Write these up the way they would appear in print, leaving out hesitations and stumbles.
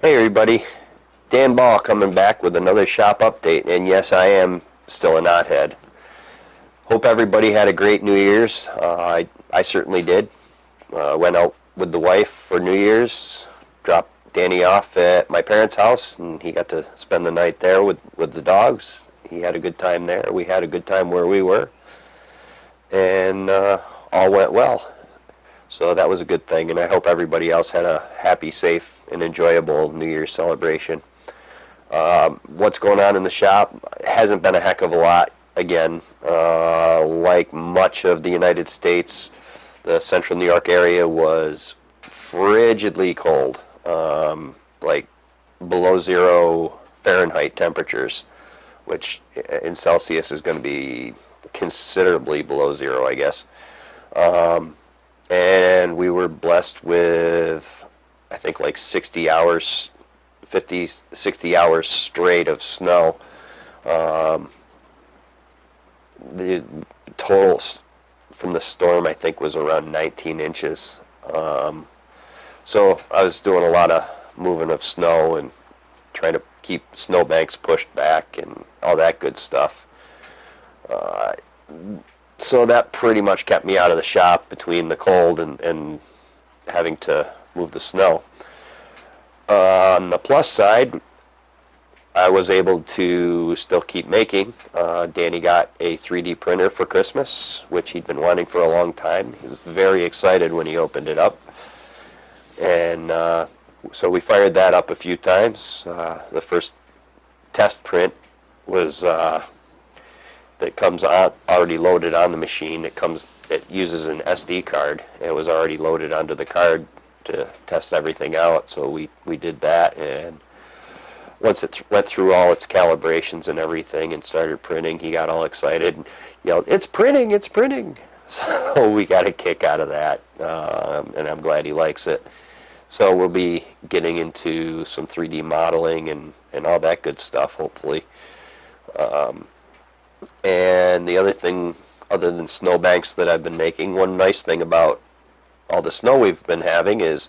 Hey everybody, Dan Ball coming back with another shop update, and yes, I am still a knothead. Hope everybody had a great New Year's. I certainly did. Went out with the wife for New Year's, dropped Danny off at my parents' house, and he got to spend the night there with the dogs. He had a good time there. We had a good time where we were, and all went well. So that was a good thing, and I hope everybody else had a happy, safe, and enjoyable New Year's celebration. What's going on in the shop hasn't been a heck of a lot. Again, like much of the United States, the central New York area was frigidly cold, like below 0 Fahrenheit temperatures, which in Celsius is going to be considerably below 0, I guess. And we were blessed with, I think, like 60 hours, 50, 60 hours straight of snow. The total from the storm, I think, was around 19 inches. So I was doing a lot of moving of snow and trying to keep snowbanks pushed back and all that good stuff. So that pretty much kept me out of the shop between the cold and having to move the snow. On the plus side, I was able to still keep making. Danny got a 3D printer for Christmas, which he'd been wanting for a long time. He was very excited when he opened it up. And so we fired that up a few times. The first test print was that comes out already loaded on the machine. It uses an SD card. It was already loaded onto the card to test everything out. So we did that, and once it went through all its calibrations and everything and started printing, he got all excited and yelled, "It's printing! It's printing!" So we got a kick out of that, and I'm glad he likes it. So we'll be getting into some 3D modeling and all that good stuff, hopefully. And the other thing, other than snowbanks that I've been making, one nice thing about all the snow we've been having is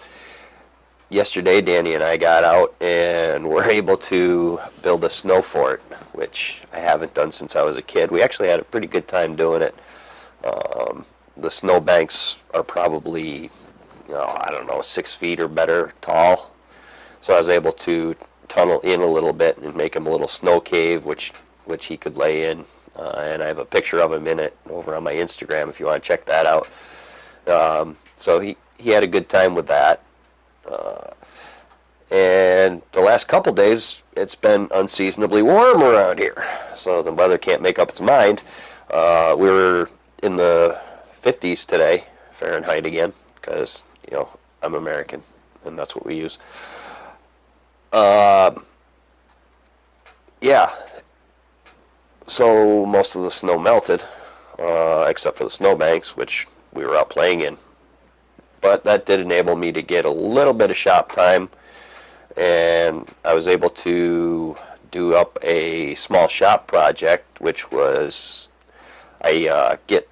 yesterday Danny and I got out and were able to build a snow fort, which I haven't done since I was a kid. We actually had a pretty good time doing it. The snowbanks are probably, I don't know, 6 feet or better tall. So I was able to tunnel in a little bit and make him a little snow cave, which he could lay in. And I have a picture of him in it over on my Instagram if you want to check that out. So he had a good time with that. And the last couple days, it's been unseasonably warm around here. So the weather can't make up its mind. We were in the 50s today, Fahrenheit again, because, I'm American, and that's what we use. Yeah. So most of the snow melted, except for the snowbanks, which we were out playing in. But that did enable me to get a little bit of shop time, and I was able to do up a small shop project, which was I get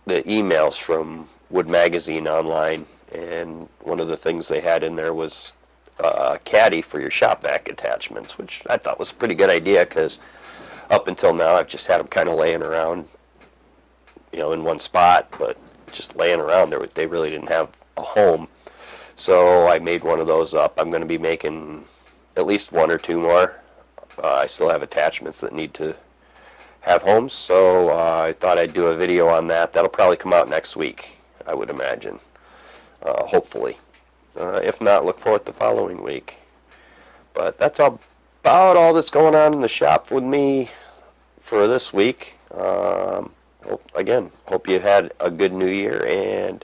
the emails from Wood Magazine online, and one of the things they had in there was a caddy for your shop vac attachments, which I thought was a pretty good idea because up until now I've just had them kind of laying around, in one spot, but just laying around. They really didn't have a home. So I made one of those up. I'm going to be making at least 1 or 2 more. I still have attachments that need to have homes, so I thought I'd do a video on that. That'll probably come out next week, I would imagine, hopefully. If not, look for it the following week. But that's about all that's going on in the shop with me for this week. Again, hope you had a good New Year, and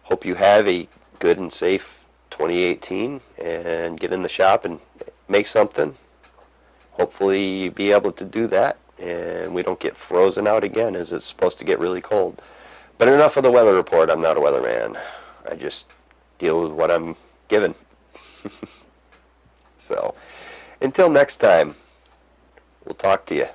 hope you have a good and safe 2018, and get in the shop and make something. Hopefully be able to do that, and we don't get frozen out again, as it's supposed to get really cold. But enough of the weather report. I'm not a weatherman. I just deal with what I'm given. So until next time, we'll talk to you.